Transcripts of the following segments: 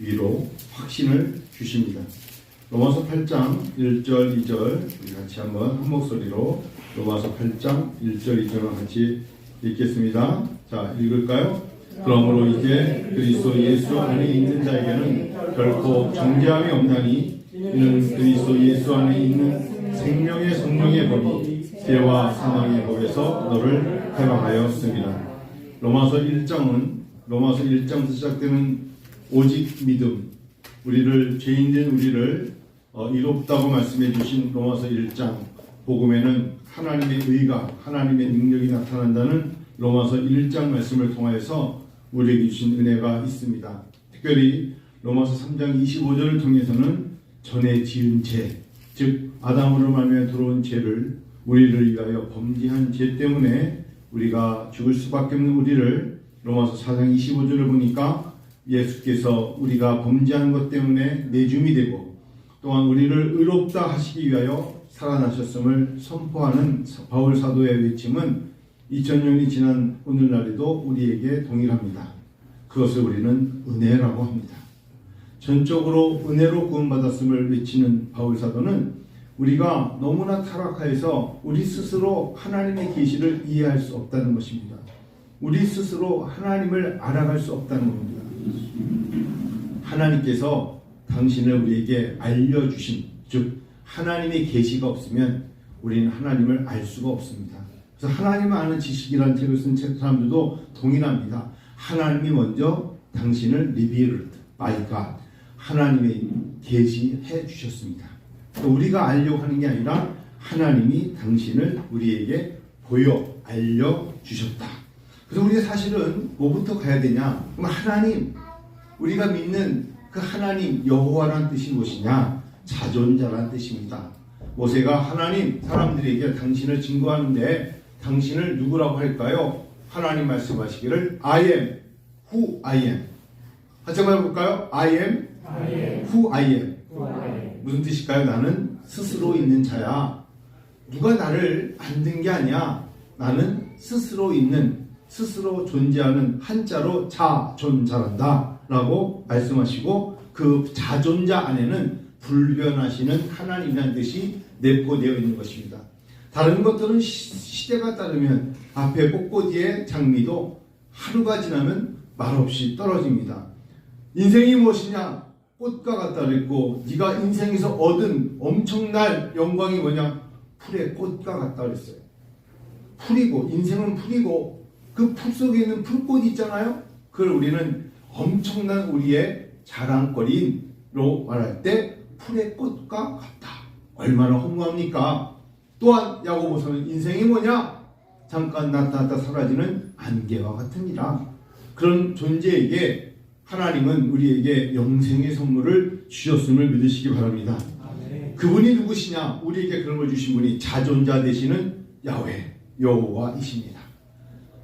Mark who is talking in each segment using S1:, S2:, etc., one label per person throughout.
S1: 위로 확신을 주십니다. 로마서 8장 1절 2절 우리 같이 한번 한 목소리로 로마서 8장 1절 2절을 같이 읽겠습니다. 자, 읽을까요? 그러므로 이제 그리스도 예수 안에 있는 자에게는 결코 정죄함이 없나니 이는 그리스도 예수 안에 있는 생명의 성령의 법이 죄와 사망의 법에서 너를 해방하였습니다. 로마서 1장에서 시작되는 오직 믿음, 우리를 죄인된 우리를 이롭다고 말씀해 주신 로마서 1장 복음에는 하나님의 의가, 하나님의 능력이 나타난다는 로마서 1장 말씀을 통하여서 우리에게 주신 은혜가 있습니다. 특별히 로마서 3장 25절을 통해서는 전에 지은 죄, 즉 아담으로 말미암아 들어온 죄를 우리를 위하여 범죄한 죄 때문에 우리가 죽을 수밖에 없는 우리를 로마서 4장 25절을 보니까 예수께서 우리가 범죄한 것 때문에 내줌이 되고 또한 우리를 의롭다 하시기 위하여 살아나셨음을 선포하는 바울 사도의 외침은 2000년이 지난 오늘날에도 우리에게 동일합니다. 그것을 우리는 은혜라고 합니다. 전적으로 은혜로 구원받았음을 외치는 바울 사도는 우리가 너무나 타락하여서 우리 스스로 하나님의 계시를 이해할 수 없다는 것입니다. 우리 스스로 하나님을 알아갈 수 없다는 겁니다. 하나님께서 당신을 우리에게 알려주신, 즉 하나님의 계시가 없으면 우리는 하나님을 알 수가 없습니다. 그래서 하나님을 아는 지식이라는 책을 쓴 사람들도 동일합니다. 하나님이 먼저 당신을 revealed by God, 하나님의 계시해 주셨습니다. 우리가 알려고 하는 게 아니라 하나님이 당신을 우리에게 보여 알려주셨다. 그래서 우리가 사실은 뭐부터 가야 되냐? 그럼 하나님, 우리가 믿는 그 하나님 여호와라는 뜻이 무엇이냐? 자존자라는 뜻입니다. 모세가 하나님, 사람들에게 당신을 증거하는데 당신을 누구라고 할까요? 하나님 말씀하시기를 I am who I am. 같이 한번 해볼까요? I am who I am. 무슨 뜻일까요? 나는 스스로 있는 자야. 누가 나를 만든 게 아니야. 나는 스스로 있는, 스스로 존재하는 한자로 자존자란다 라고 말씀하시고 그 자존자 안에는 불변하시는 하나님이라는 뜻이 내포되어 있는 것입니다. 다른 것들은 시대가 따르면 앞에 꽃꽂이의 장미도 하루가 지나면 말없이 떨어집니다. 인생이 무엇이냐? 꽃과 같다 그랬고 네가 인생에서 얻은 엄청난 영광이 뭐냐? 풀의 꽃과 같다 그랬어요. 풀이고 인생은 풀이고 그 풀 속에 있는 풀꽃 있잖아요. 그걸 우리는 엄청난 우리의 자랑거리로 말할 때 풀의 꽃과 같다. 얼마나 허무합니까? 또한 야고보서는 인생이 뭐냐? 잠깐 나타났다 사라지는 안개와 같으니라. 그런 존재에게 하나님은 우리에게 영생의 선물을 주셨음을 믿으시기 바랍니다. 그분이 누구시냐? 우리에게 그런 걸 주신 분이 자존자 되시는 야훼, 여호와이십니다.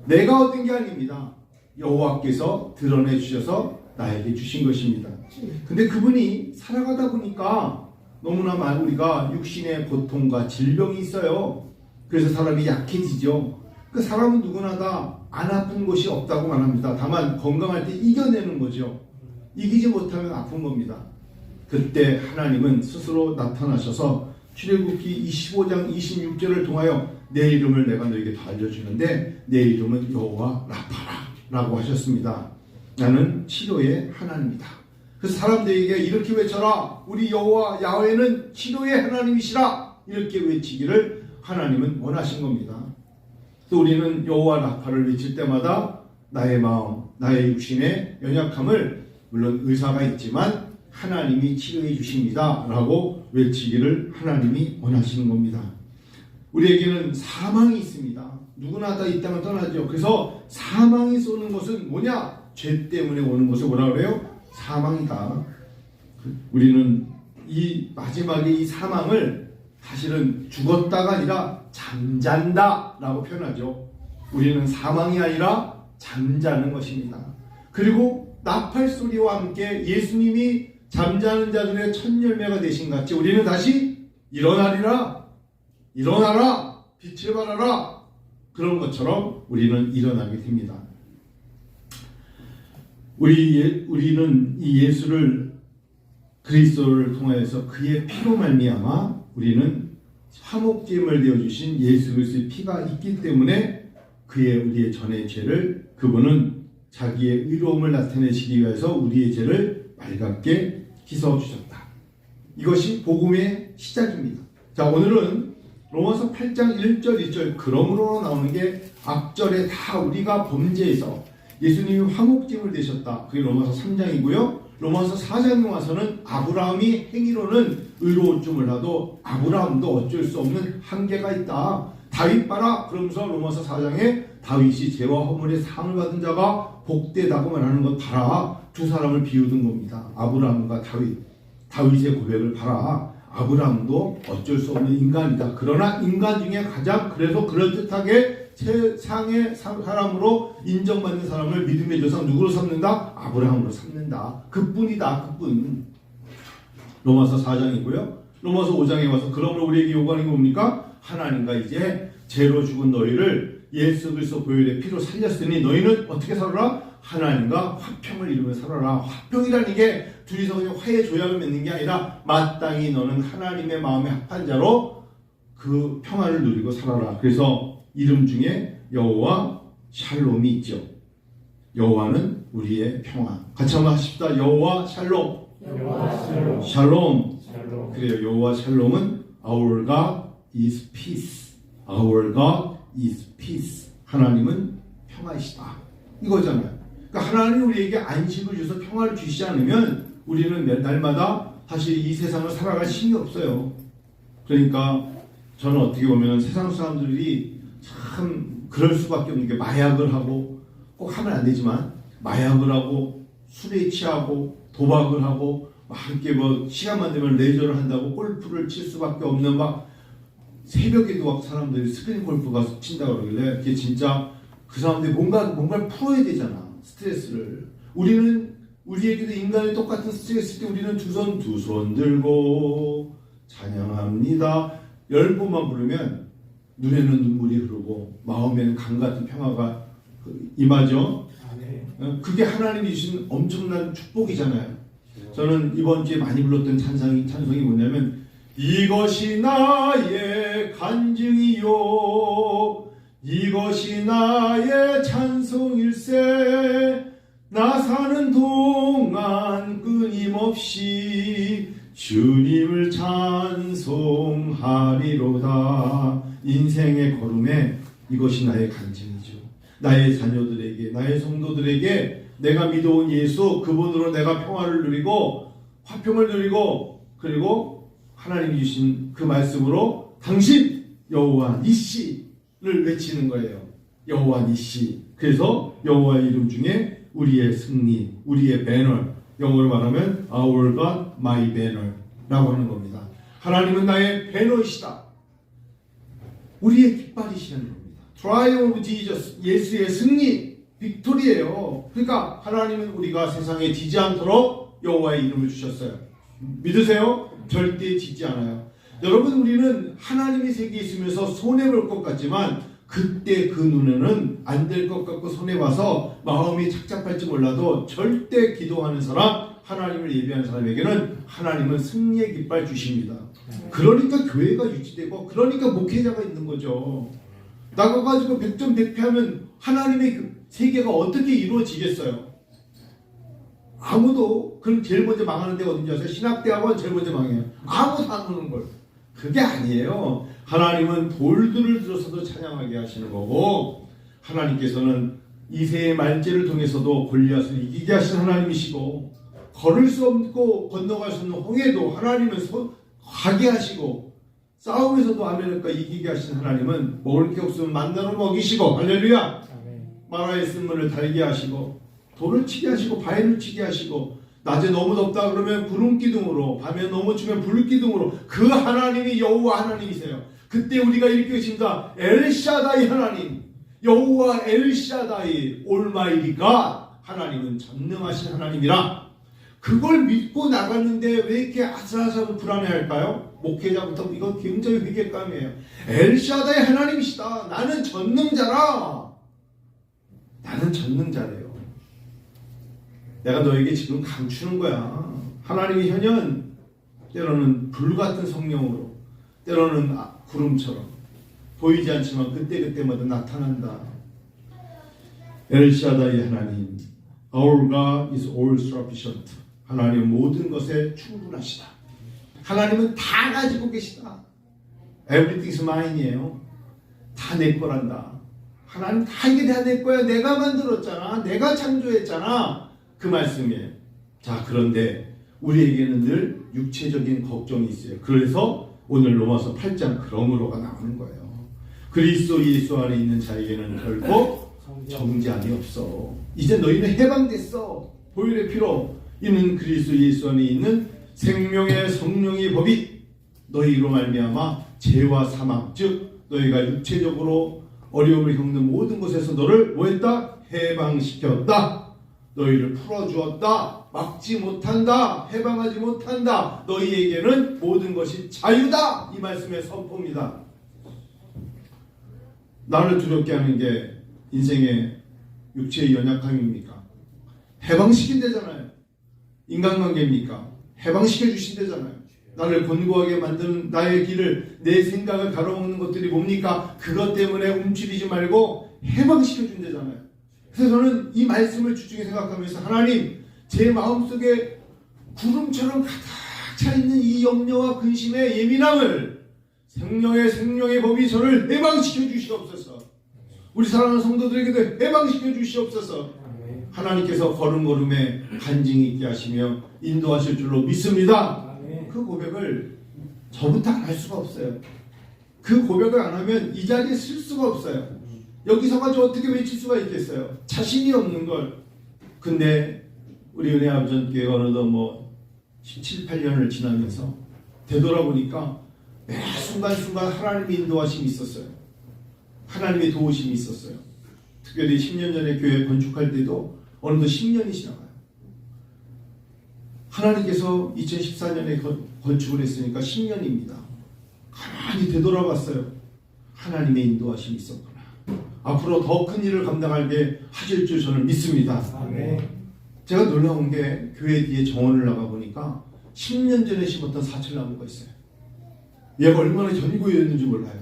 S1: 내가 얻은 게 아닙니다. 여호와께서 드러내 주셔서 나에게 주신 것입니다. 근데 그분이 살아가다 보니까 너무나 많이 우리가 육신의 고통과 질병이 있어요. 그래서 사람이 약해지죠. 그 사람은 누구나 다 안 아픈 곳이 없다고 말합니다. 다만 건강할 때 이겨내는 거죠. 이기지 못하면 아픈 겁니다. 그때 하나님은 스스로 나타나셔서 출애굽기 25장 26절을 통하여 내 이름을 내가 너에게 다 알려주는데 내 이름은 여호와 라파라 라고 하셨습니다. 나는 치료의 하나님이다. 그래서 사람들에게 이렇게 외쳐라. 우리 여호와 야훼는 치료의 하나님이시라. 이렇게 외치기를 하나님은 원하신 겁니다. 또 우리는 여호와 라파를 외칠 때마다 나의 마음, 나의 육신의 연약함을 물론 의사가 있지만 하나님이 치료해 주십니다 라고 외치기를 하나님이 원하시는 겁니다. 우리에게는 사망이 있습니다. 누구나 다 이 땅을 떠나죠. 그래서 사망이 쏘는 것은 뭐냐? 죄 때문에 오는 것을 뭐라 그래요? 사망이다. 우리는 이 마지막에 이 사망을 사실은 죽었다가 아니라 잠잔다 라고 표현하죠. 우리는 사망이 아니라 잠자는 것입니다. 그리고 나팔 소리와 함께 예수님이 잠자는 자들의 첫 열매가 되신 같이 우리는 다시 일어나리라, 일어나라, 빛을 발하라, 그런 것처럼 우리는 일어나게 됩니다. 우리는 이 예수를 그리스도를 통하여서 그의 피로 말미암아 우리는 화목제물 되어 주신 예수 그리스도의 피가 있기 때문에 우리의 전의 죄를 그분은 자기의 의로움을 나타내시기 위해서 우리의 죄를 맑게 씻어 주셨다. 이것이 복음의 시작입니다. 자, 오늘은 로마서 8장 1절 2절 그러므로 나오는 게 앞절에 다 우리가 범죄해서 예수님이 화목제물 되셨다. 그게 로마서 3장이고요. 로마서 4장에 와서는 아브라함이 행위로는 의로울 줄 몰라도 아브라함도 어쩔 수 없는 한계가 있다. 다윗 봐라. 그러면서 로마서 4장에 다윗이 죄와 허물의 상을 받은 자가 복되다고 말하는 것 봐라. 두 사람을 비우는 겁니다. 아브라함과 다윗의 고백을 봐라. 아브라함도 어쩔 수 없는 인간이다. 그러나 인간 중에 가장 그래서 그럴듯하게 세상의 사람으로 인정받는 사람을 믿음의 조상 누구로 삼는다? 아브라함으로 삼는다. 그뿐이다. 그뿐. 로마서 4장이고요. 로마서 5장에 와서 그러므로 우리에게 요구하는 게 뭡니까? 하나님과 이제 죄로 죽은 너희를 예수 그리스도 보혈의 피로 살렸으니 너희는 어떻게 살아라? 하나님과 화평을 이루며 살아라. 화평이라는 게 둘이서 그냥 화해 조약을 맺는 게 아니라 마땅히 너는 하나님의 마음에 합한 자로 그 평화를 누리고 살아라. 그래서 이름 중에 여호와 샬롬이 있죠. 여호와는 우리의 평화. 같이 한번 하십시다. 여호와 샬롬.
S2: 여호와 샬롬.
S1: 샬롬.
S2: 샬롬.
S1: 그래요. 여호와 샬롬은 Our God is peace. Our God is peace. 하나님은 평화이시다. 이거잖아요. 그러니까 하나님이 우리에게 안식을 주셔서 평화를 주시지 않으면 우리는 날마다 사실 이 세상을 살아갈 힘이 없어요. 그러니까 저는 어떻게 보면 세상 사람들이 참 그럴 수밖에 없는 게 마약을 하고 꼭 하면 안 되지만 마약을 하고 술에 취하고 도박을 하고 함께 시간만 되면 레저를 한다고 골프를 칠 수밖에 없는 새벽에도 막 사람들이 스크린 골프 가서 친다고 그러길래 그게 진짜 그 사람들이 뭔가를 풀어야 되잖아. 스트레스를. 우리에게도 인간의 똑같은 스트레스 때 우리는 두 손 들고 찬양합니다. 10번만 부르면 눈에는 눈물이 흐르고 마음에는 강 같은 평화가 임하죠. 그게 하나님이 주신 엄청난 축복이잖아요. 저는 이번 주에 많이 불렀던 찬송이 뭐냐면 이것이 나의 간증이요 이것이 나의 찬송일세 나 사는 동안 끊임없이 주님을 찬송하리로다. 인생의 걸음에 이것이 나의 간증이죠. 나의 자녀들에게 나의 성도들에게 내가 믿어온 예수 그분으로 내가 평화를 누리고 화평을 누리고 그리고 하나님이 주신 그 말씀으로 당신 여호와 니시를 외치는 거예요. 여호와 니시. 그래서 여호와의 이름 중에 우리의 승리, 우리의 배너, 영어로 말하면 Our God, my banner 라고 하는 겁니다. 하나님은 나의 배너이시다. 우리의 깃발이시는 겁니다. Triumph of Jesus, 예수의 승리, 빅토리예요. 그러니까 하나님은 우리가 세상에 지지 않도록 여호와의 이름을 주셨어요. 믿으세요? 절대 지지 않아요. 여러분 우리는 하나님이 세계에 있으면서 손해볼 것 같지만 그때 그 눈에는 안 될 것 같고 손해봐서 마음이 착잡할지 몰라도 절대 기도하는 사람 하나님을 예배하는 사람에게는 하나님은 승리의 깃발 주십니다. 그러니까 교회가 유지되고 그러니까 목회자가 있는 거죠. 나가가지고 100점 100패 하면 하나님의 세계가 어떻게 이루어지겠어요? 아무도 그럼 제일 먼저 망하는 데가 어딘지 아세요? 신학대학원 제일 먼저 망해요. 아무도 안 오는 걸. 그게 아니에요. 하나님은 돌들을 들어서도 찬양하게 하시는 거고 하나님께서는 이새의 말죄를 통해서도 골리앗을 이기게 하신 하나님이시고 걸을 수 없고 건너갈 수 없는 홍해도 하나님은 가게 하시고 싸움에서도 아멜렉과 이기게 하신 하나님은 먹을 게 없으면 만나로 먹이시고 할렐루야. 마라의 쓴물을 달게 하시고 돌을 치게 하시고 바위를 치게 하시고 낮에 너무 덥다 그러면 구름 기둥으로 밤에 너무 추면 불 기둥으로 그 하나님이 여호와 하나님이세요. 그때 우리가 이렇게 계십니다. 엘샤다이 하나님 여호와 엘샤다이 올마이티 갓 하나님은 전능하신 하나님이라 그걸 믿고 나갔는데 왜 이렇게 아슬아슬하고 불안해할까요? 목회자부터 이거 굉장히 위계감이에요. 엘샤다이 하나님이시다. 나는 전능자라. 나는 전능자래요. 내가 너에게 지금 감추는 거야. 하나님의 현현 때로는 불같은 성령으로, 때로는 구름처럼 보이지 않지만 그때그때마다 나타난다. 엘샤다이 하나님, Our God is all sufficient. 하나님은 모든 것에 충분하시다. 하나님은 다 가지고 계시다. Everything is mine이에요. 다 내 거란다. 하나님 다 이게 다 내 거야. 내가 만들었잖아. 내가 창조했잖아. 그 말씀이에요. 자, 그런데 우리에게는 늘 육체적인 걱정이 있어요. 그래서 오늘 로마서 8장 그러므로가 나오는 거예요. 그리스도 예수 안에 있는 자에게는 결코 정죄함이 없어. 이제 너희는 해방됐어. 보혈의 피로 이는 그리스도 예수 안에 있는 생명의 성령의 법이 너희로 말미암아 죄와 사망, 즉 너희가 육체적으로 어려움을 겪는 모든 것에서 너를 뭐했다? 해방시켰다. 너희를 풀어주었다. 막지 못한다. 해방하지 못한다. 너희에게는 모든 것이 자유다. 이 말씀의 선포입니다. 나를 두렵게 하는 게 인생의 육체의 연약함입니까? 해방시킨대잖아요. 인간관계입니까? 해방시켜 주신대잖아요. 나를 곤고하게 만드는 나의 길을, 내 생각을 가로막는 것들이 뭡니까? 그것 때문에 움츠리지 말고 해방시켜 준대잖아요. 그래서 저는 이 말씀을 주중에 생각하면서 하나님, 제 마음속에 구름처럼 가득 차 있는 이 염려와 근심의 예민함을 생명의 법이 저를 해방시켜 주시옵소서. 우리 사랑하는 성도들에게도 해방시켜 주시옵소서. 하나님께서 걸음걸음에 간증이 있게 하시며 인도하실 줄로 믿습니다. 그 고백을 저부터 안 할 수가 없어요. 그 고백을 안 하면 이 자리에 쓸 수가 없어요. 여기서 가지고 어떻게 외칠 수가 있겠어요? 자신이 없는 걸. 근데 우리 은혜 아버지께 어느덧 17, 18년을 지나면서 되돌아보니까 매 순간순간 하나님의 인도하심이 있었어요. 하나님의 도우심이 있었어요. 특별히 10년 전에 교회 건축할 때도 어느덧 10년이 지나가요. 하나님께서 2014년에 건축을 했으니까 10년입니다. 가만히 되돌아봤어요. 하나님의 인도하심이 있었구나. 앞으로 더 큰 일을 감당하게 하실 줄 저는 믿습니다. 아멘. 제가 놀라운 게 교회 뒤에 정원을 나가보니까 10년 전에 심었던 사철나무가 있어요. 얘가 얼마나 견고했는지 몰라요.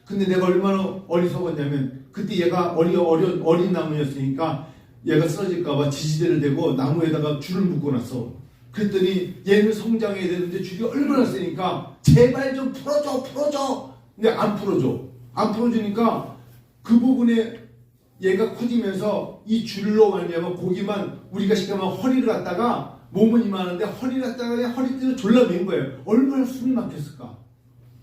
S1: 근데 내가 얼마나 어리석었냐면 그때 얘가 어린 나무였으니까 얘가 쓰러질까봐 지지대를 대고 나무에다가 줄을 묶어놨어. 그랬더니 얘는 성장해야 되는데 줄이 얼마나 세니까 제발 좀 풀어줘. 근데 안 풀어주니까 그 부분에 얘가 커지면서 이 줄로 말미암아 고기만 우리가 시켜면 허리를 갖다가 몸은 이만한데 허리를 갖다가 허리띠를 졸라맨 거예요. 얼마나 숨이 막혔을까.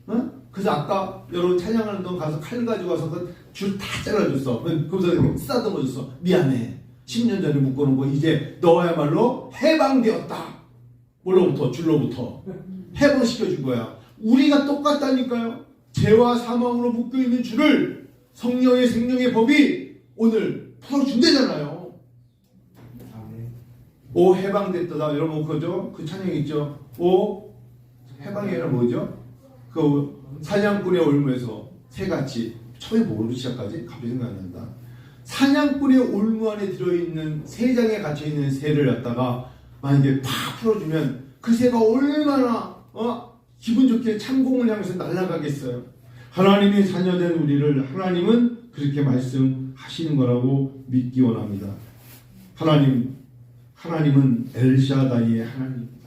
S1: 어? 그래서 아까 여러분 찬양하는 동안 가서 칼 가지고 와서 그 줄 다 잘라줬어. 거기서 쓰다듬어 줬어. 미안해. 10년 전에 묶어놓은 거 이제 너야말로 해방되었다. 뭘로부터? 줄로부터. 해방시켜준 거야. 우리가 똑같다니까요. 죄와 사망으로 묶여있는 줄을 성령의 생명의 법이 오늘 풀어준대잖아요. 오 해방됐다. 여러분 그죠? 그 찬양 있죠? 오 해방이 아니라 뭐죠? 그 사냥꾼의 올무에서 새같이 처음에 뭐로 시작하지? 갑자기 생각이 안 난다. 사냥꾼의 올무 안에 들어있는 새 장에 갇혀있는 새를 갖다가 만약에 팍 풀어주면 그 새가 얼마나 기분 좋게 참공을 향해서 날아가겠어요. 하나님의 자녀된 우리를 하나님은 그렇게 말씀하시는 거라고 믿기 원합니다. 하나님은 엘샤다이의 하나님입니다.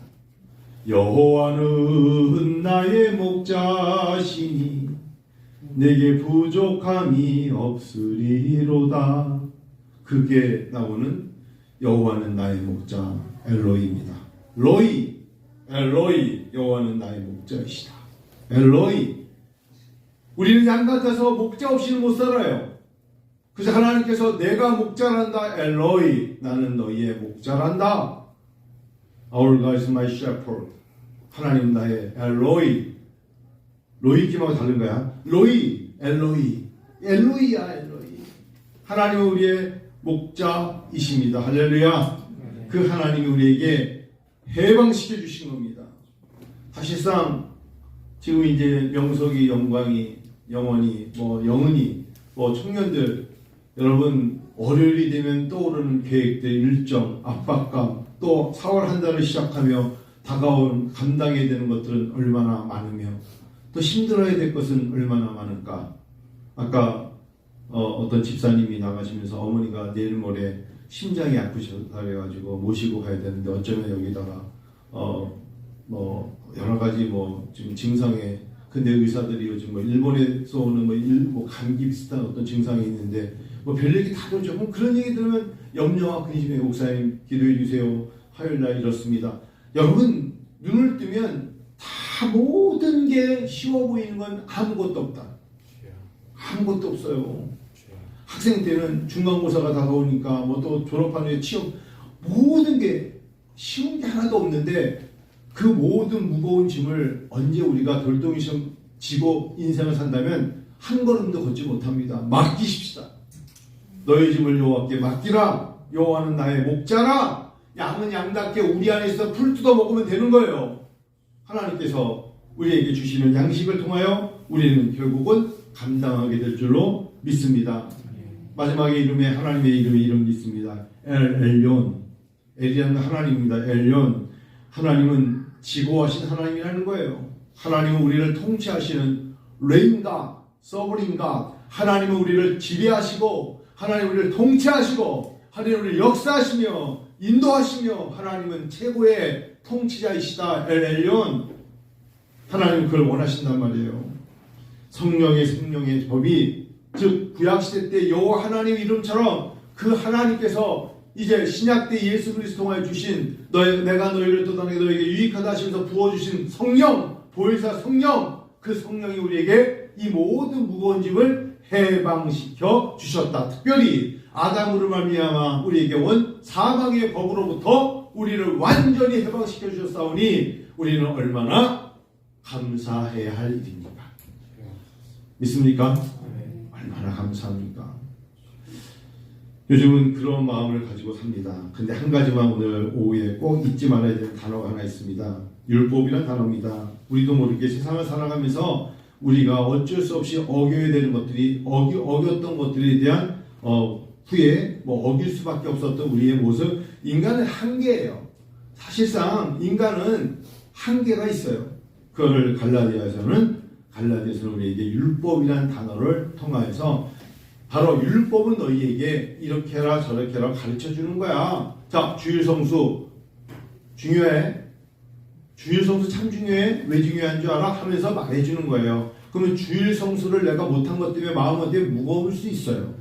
S1: 여호와는 나의 목자시니 내게 부족함이 없으리로다. 그게 나오는 여호와는 나의 목자 엘로이입니다. 엘로이 여호와는 나의 목자이시다. 엘로이. 우리는 양 같아서 목자 없이는 못 살아요. 그래서 하나님께서 내가 목자란다. 엘로이 나는 너희의 목자란다. Our God is my shepherd. 하나님 나의 엘로이. 로이킴하고 다른 거야. 엘로이야. 하나님은 우리의 목자이십니다. 할렐루야. 그 하나님이 우리에게 해방시켜 주신 겁니다. 사실상 지금 이제 명석이 영광이 영원히 영은이 청년들 여러분 월요일이 되면 떠오르는 계획들, 일정, 압박감, 또 4월 한 달을 시작하며 다가온 감당해야 되는 것들은 얼마나 많으며 또 힘들어야 될 것은 얼마나 많을까. 아까 어떤 집사님이 나가시면서 어머니가 내일 모레 심장이 아프셨다 그래가지고 모시고 가야 되는데 어쩌면 여기다가 뭐 여러 가지 뭐 지금 증상에 근데 의사들이 요즘 뭐 일본에서 오는 뭐 감기 비슷한 어떤 증상이 있는데 뭐 별 얘기 다 돌죠. 그럼 그런 얘기 들으면 염려와 근심에 목사님 기도해 주세요. 화요일 날 이렇습니다. 여러분 눈을 뜨면 다 모든 게 쉬워 보이는 건 아무것도 없다. 아무것도 없어요. 학생 때는 중간고사가 다가오니까 뭐 또 졸업한 후에 취업 모든 게 쉬운 게 하나도 없는데 그 모든 무거운 짐을 언제 우리가 돌덩이처럼 지고 인생을 산다면 한 걸음도 걷지 못합니다. 맡기십시다. 너의 짐을 여호와께 맡기라. 여호와는 나의 목자라. 양은 양답게 우리 안에서 풀 뜯어 먹으면 되는 거예요. 하나님께서 우리에게 주시는 양식을 통하여 우리는 결국은 감당하게 될 줄로 믿습니다. 마지막에 하나님의 이름 있습니다. 엘yon. 엘이라는 하나님입니다. 엘yon. 하나님은 지고하신 하나님이라는 거예요. 하나님은 우리를 통치하시는 레인가, 서브린가. 하나님은 우리를 지배하시고 하나님은 우리를 통치하시고 하나님은 우리를 역사하시며 인도하시며 하나님은 최고의 통치자이시다. 엘yon. 하나님은 그걸 원하신단 말이에요. 성령의 생명의 법이 즉 구약시대 때 여호와 하나님 이름처럼 그 하나님께서 이제 신약 때 예수 그리스도 통하여 주신 내가 너희를 떠나게 너희에게 유익하다 하시면서 부어주신 성령, 보혜사 성령, 그 성령이 우리에게 이 모든 무거운 짐을 해방시켜 주셨다. 특별히 아담으로 말미암아 우리에게 온 사망의 법으로부터 우리를 완전히 해방시켜 주셨사오니 우리는 얼마나 감사해야 할 일입니까? 믿습니까? 얼마나 감사합니까? 요즘은 그런 마음을 가지고 삽니다. 근데 한 가지만 오늘 오후에 꼭 잊지 말아야 되는 단어가 하나 있습니다. 율법이라는 단어입니다. 우리도 모르게 세상을 살아가면서 우리가 어쩔 수 없이 어겨야 되는 것들이 어겼던 것들에 대한 후에 어길 수밖에 없었던 우리의 모습. 인간은 한계예요. 사실상 인간은 한계가 있어요. 그거를 갈라디아서는 우리에게 율법이라는 단어를 통하여서 바로 율법은 너희에게 이렇게 해라 저렇게 해라 가르쳐 주는 거야. 자, 주일성수 중요해. 주일성수 참 중요해. 왜 중요한 줄 알아? 하면서 말해주는 거예요. 그러면 주일성수를 내가 못한 것 때문에 마음은 되게 무거울 수 있어요.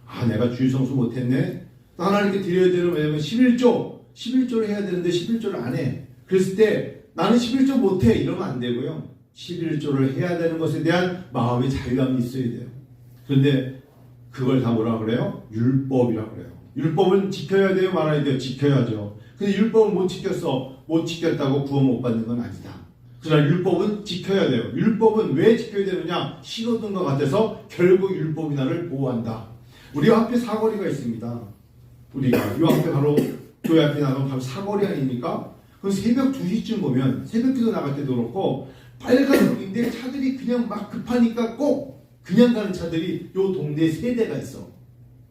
S1: 아, 내가 주일성수 못했네. 하나님께 드려야 되는 왜냐면 11조를 해야 되는데 11조를 안 해. 그랬을 때 나는 11조 못해 이러면 안 되고요. 11조를 해야 되는 것에 대한 마음의 자유함이 있어야 돼요. 그런데 그걸 다 뭐라 그래요? 율법이라고 그래요. 율법은 지켜야 돼요? 말아야 돼요? 지켜야죠. 근데 율법을 못 지켰다고 구원 못 받는 건 아니다. 그러나 율법은 지켜야 돼요. 율법은 왜 지켜야 되느냐? 신호등과 같아서 결국 율법이 나를 보호한다. 우리 앞에 사거리가 있습니다. 우리가 이 앞에 바로 교회 앞에 나가면 바로 사거리 아닙니까? 그럼 새벽 2시쯤 보면 새벽기도 나갈 때도 그렇고 빨간 불인데 차들이 그냥 막 급하니까 꼭 그냥 가는 차들이 요 동네에 3대가 있어.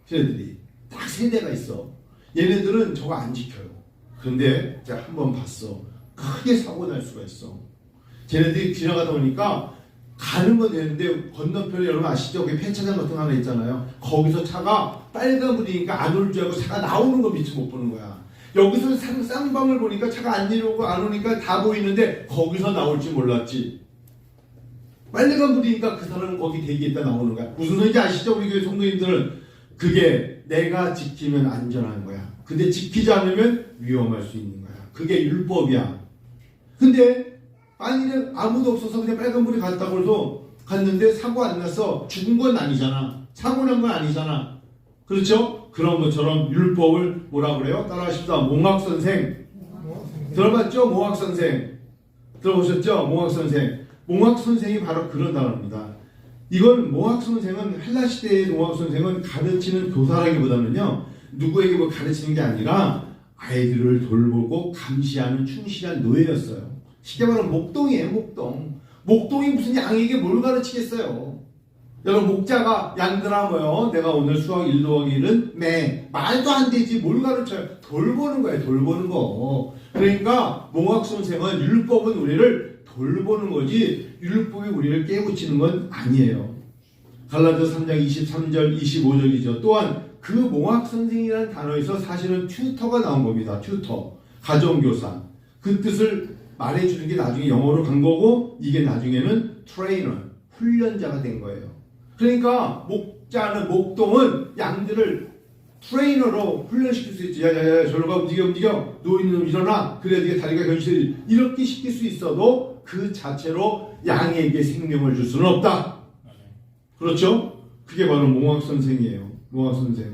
S1: 쟤네들이 딱 3대가 있어. 얘네들은 저거 안 지켜요. 그런데 제가 한번 봤어. 크게 사고 날 수가 있어. 쟤네들이 지나가다 보니까 가는 건 되는데 건너편에 여러분 아시죠? 그 폐차장 같은 거 하나 있잖아요. 거기서 차가 빨간불이니까 안 올 줄 알고 차가 나오는 거 미처 못 보는 거야. 여기서 쌍방을 보니까 차가 안 내려오고 안 오니까 다 보이는데 거기서 나올지 몰랐지. 빨간불이니까 그 사람은 거기 대기했다 나오는 거야. 무슨 소리인지 아시죠? 우리 교회 성도님들은 그게 내가 지키면 안전한 거야. 근데 지키지 않으면 위험할 수 있는 거야. 그게 율법이야. 근데 만일에 아무도 없어서 그냥 빨간불이 갔다고 해서 갔는데 사고 안 났어. 죽은 건 아니잖아. 사고 난 건 아니잖아. 그렇죠? 그런 것처럼 율법을 뭐라 그래요? 따라하십시다. 몽학선생. 들어봤죠? 몽학선생. 들어보셨죠? 몽학선생. 몽학선생이 바로 그런 단어입니다. 이건 몽학선생은 헬라시대의 몽학선생은 가르치는 교사라기보다는요. 누구에게 뭐 가르치는 게 아니라 아이들을 돌보고 감시하는 충실한 노예였어요. 쉽게 말하면 목동이에요. 목동이 무슨 양에게 뭘 가르치겠어요. 여러분, 목자가 양들아 뭐요? 내가 오늘 수학 1 더하기 1은 매. 말도 안 되지. 뭘 가르쳐요? 돌보는 거예요. 돌보는 거. 그러니까 몽학 선생은 율법은 우리를 돌보는 거지 율법이 우리를 깨우치는 건 아니에요. 갈라디아서 3장 23절 25절이죠. 또한 그 몽학 선생이라는 단어에서 사실은 튜터가 나온 겁니다. 튜터. 가정교사. 그 뜻을 말해주는 게 나중에 영어로 간 거고 이게 나중에는 트레이너. 훈련자가 된 거예요. 그러니까 목동은 양들을 트레이너로 훈련시킬 수 있지. 야야야 저로 가 움직여 누워있는 놈 일어나 그래야 네가 다리가 견실해 이렇게 시킬 수 있어도 그 자체로 양에게 생명을 줄 수는 없다. 그렇죠? 그게 바로 몽학 선생이에요. 몽학 선생.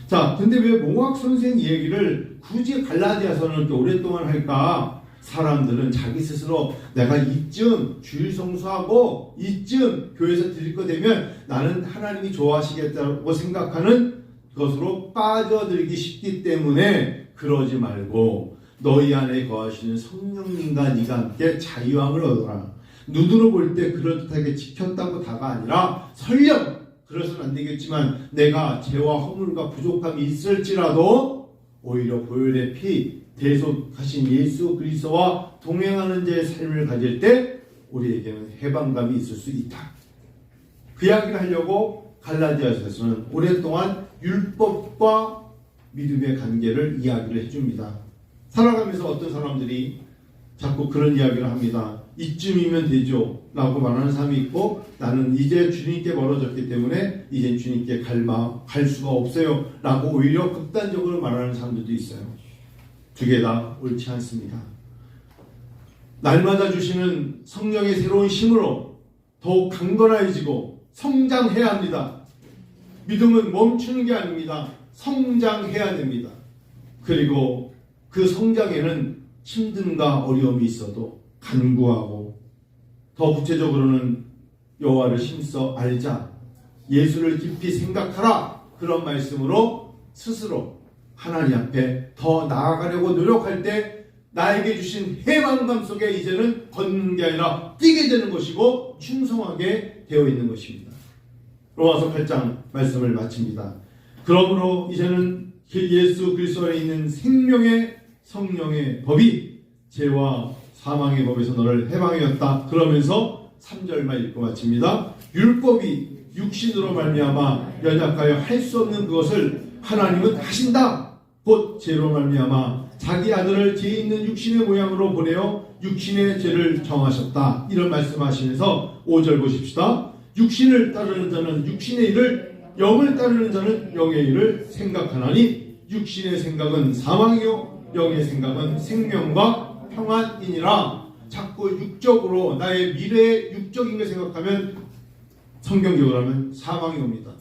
S1: 자, 근데 왜 몽학 선생 얘기를 굳이 갈라디아서는 이렇게 오랫동안 할까? 사람들은 자기 스스로 내가 이쯤 주일 성수하고 이쯤 교회에서 드릴 거 되면 나는 하나님이 좋아하시겠다고 생각하는 것으로 빠져들기 쉽기 때문에 그러지 말고 너희 안에 거하시는 성령님과 네가 함께 자유함을 얻어라. 눈으로 볼 때 그럴듯하게 지켰다고 다가 아니라 설령 그래서는 안 되겠지만 내가 죄와 허물과 부족함이 있을지라도 오히려 보혈의 피 대속하신 예수 그리스도와 동행하는 자의 삶을 가질 때 우리에게는 해방감이 있을 수 있다. 그 이야기를 하려고 갈라디아서에서는 오랫동안 율법과 믿음의 관계를 이야기를 해줍니다. 살아가면서 어떤 사람들이 자꾸 그런 이야기를 합니다. 이쯤이면 되죠 라고 말하는 사람이 있고 나는 이제 주님께 멀어졌기 때문에 이제 주님께 갈 수가 없어요 라고 오히려 극단적으로 말하는 사람들도 있어요. 두 개 다 옳지 않습니다. 날마다 주시는 성령의 새로운 힘으로 더욱 강건해지고 성장해야 합니다. 믿음은 멈추는 게 아닙니다. 성장해야 됩니다. 그리고 그 성장에는 힘듦과 어려움이 있어도 간구하고 더 구체적으로는 여호와를 힘써 알자 예수를 깊이 생각하라 그런 말씀으로 스스로 하나님 앞에 더 나아가려고 노력할 때 나에게 주신 해방감 속에 이제는 걷는 게 아니라 뛰게 되는 것이고 충성하게 되어 있는 것입니다. 로마서 8장 말씀을 마칩니다. 그러므로 이제는 예수 그리스도 안에 있는 생명의 성령의 법이 죄와 사망의 법에서 너를 해방하였다. 그러면서 3절만 읽고 마칩니다. 율법이 육신으로 말미암아 연약하여 할 수 없는 그것을 하나님은 하신다. 곧 죄로 말미암아 자기 아들을 죄 있는 육신의 모양으로 보내어 육신의 죄를 정하셨다. 이런 말씀하시면서 5절 보십시다. 육신을 따르는 자는 육신의 일을 영을 따르는 자는 영의 일을 생각하나니 육신의 생각은 사망이요 영의 생각은 생명과 평안이니라. 자꾸 육적으로 나의 미래의 육적인 걸 생각하면 성경적으로 하면 사망이 옵니다.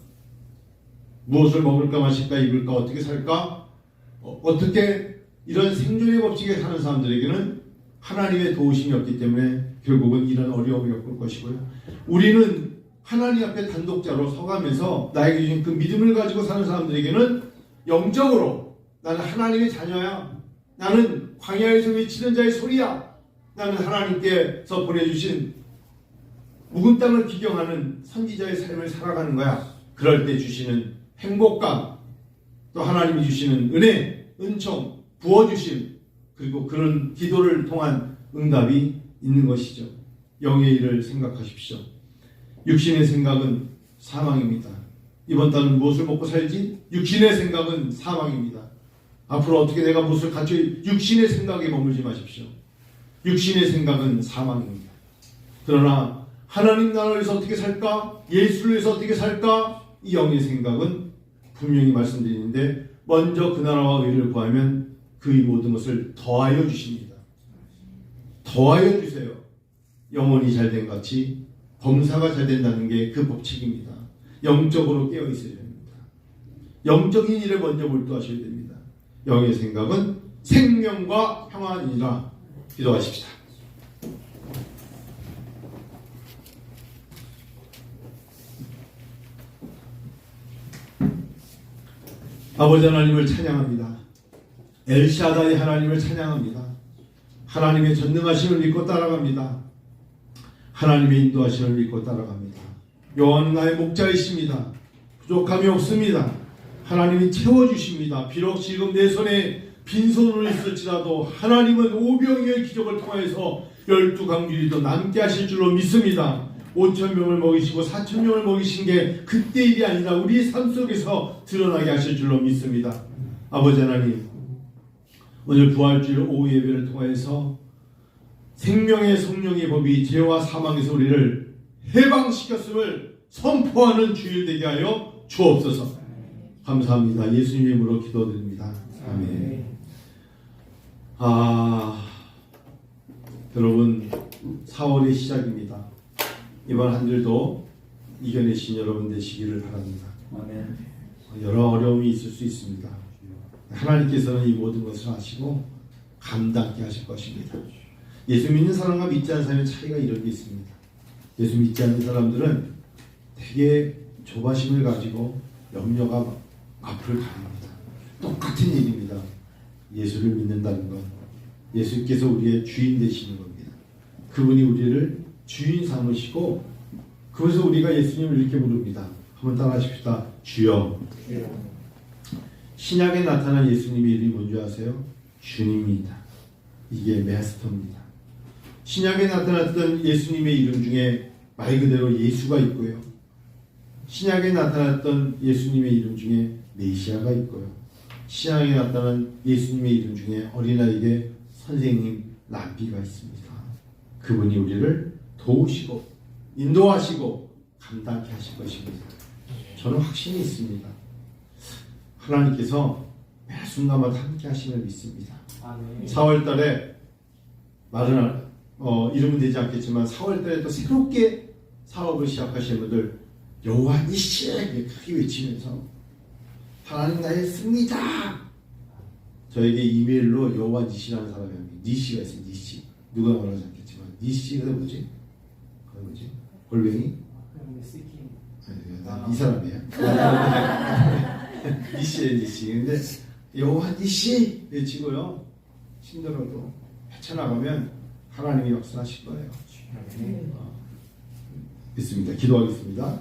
S1: 무엇을 먹을까 마실까 입을까 어떻게 살까 어떻게 이런 생존의 법칙에 사는 사람들에게는 하나님의 도우심이 없기 때문에 결국은 이런 어려움을 겪을 것이고요. 우리는 하나님 앞에 단독자로 서가면서 나에게 주신 그 믿음을 가지고 사는 사람들에게는 영적으로 나는 하나님의 자녀야. 나는 광야에서 외치는 자의 소리야. 나는 하나님께서 보내주신 묵은 땅을 기경하는 선지자의 삶을 살아가는 거야. 그럴 때 주시는 행복감, 또 하나님이 주시는 은혜, 은총, 부어주심, 그리고 그런 기도를 통한 응답이 있는 것이죠. 영의 일을 생각하십시오. 육신의 생각은 사망입니다. 이번 달은 무엇을 먹고 살지? 육신의 생각은 사망입니다. 앞으로 어떻게 내가 무엇을 갖춰 육신의 생각에 머물지 마십시오. 육신의 생각은 사망입니다. 그러나 하나님 나라를 위해서 어떻게 살까? 예수를 위해서 어떻게 살까? 이 영의 생각은 분명히 말씀드리는데 먼저 그 나라와 의를 구하면 그의 모든 것을 더하여 주십니다. 더하여 주세요. 영혼이 잘된 같이 범사가 잘 된다는 게 그 법칙입니다. 영적으로 깨어 있어야 됩니다. 영적인 일에 먼저 몰두하셔야 됩니다. 영의 생각은 생명과 평안이라. 기도하십시다. 아버지 하나님을 찬양합니다. 엘샤다이 하나님을 찬양합니다. 하나님의 전능하심을 믿고 따라갑니다. 하나님의 인도하심을 믿고 따라갑니다. 여호와는 나의 목자이십니다. 부족함이 없습니다. 하나님이 채워주십니다. 비록 지금 내 손에 빈손으로 있을지라도 하나님은 오병이의 기적을 통하여서 12강률이도 남게 하실 줄로 믿습니다. 5,000명을 먹이시고 4,000명을 먹이신 게 그때 일이 아니라 우리 삶 속에서 드러나게 하실 줄로 믿습니다. 아버지 하나님, 오늘 부활주일 오후 예배를 통하여서 생명의 성령의 법이 죄와 사망에서 우리를 해방시켰음을 선포하는 주일 되게 하여 주옵소서. 감사합니다. 예수님 이름으로 기도드립니다. 아멘. 여러분, 4월의 시작입니다. 이번 한 주도 이겨내신 여러분 되시기를 바랍니다.
S2: 아멘.
S1: 여러 어려움이 있을 수 있습니다. 하나님께서는 이 모든 것을 아시고 감당케 하실 것입니다. 예수 믿는 사람과 믿지 않는 사람의 차이가 이런 게 있습니다. 예수 믿지 않는 사람들은 되게 조바심을 가지고 염려가 앞을 가립니다. 똑같은 일입니다. 예수를 믿는다는 건 예수께서 우리의 주인 되시는 겁니다. 그분이 우리를 주인 삼으시고, 그래서 우리가 예수님을 이렇게 부릅니다. 한번 따라하십시다. 주여. 신약에 나타난 예수님의 이름이 뭔지 아세요? 주님입니다. 이게 메스터입니다. 신약에 나타났던 예수님의 이름 중에 말 그대로 예수가 있고요. 신약에 나타났던 예수님의 이름 중에 메시아가 있고요. 신약에 나타난 예수님의 이름 중에 어린아이에게 선생님, 랍비가 있습니다. 그분이 우리를 도우시고 인도하시고 감당케 하실 것입니다. 저는 확신이 있습니다. 하나님께서 매 순간마다 함께 하심을 믿습니다. 4월달에 말은 이름은 되지 않겠지만 4월달에 또 새롭게 사업을 시작하시는 분들 여호와 니시 크게 외치면서 하나님 나의 승리다. 저에게 이메일로 여호와 니시라는 사람이 니시가 있어요. 니시. 누가 말하지 않겠지만 니시가 뭐지? 그건 뭐지? 골뱅이? 아니, 이 사람이에요. 니시예요, 니시. 근데 여호와 니시 외치고요. 힘들어도 헤쳐나가면 하나님이 역사하실 거예요. 믿습니다. 기도하겠습니다.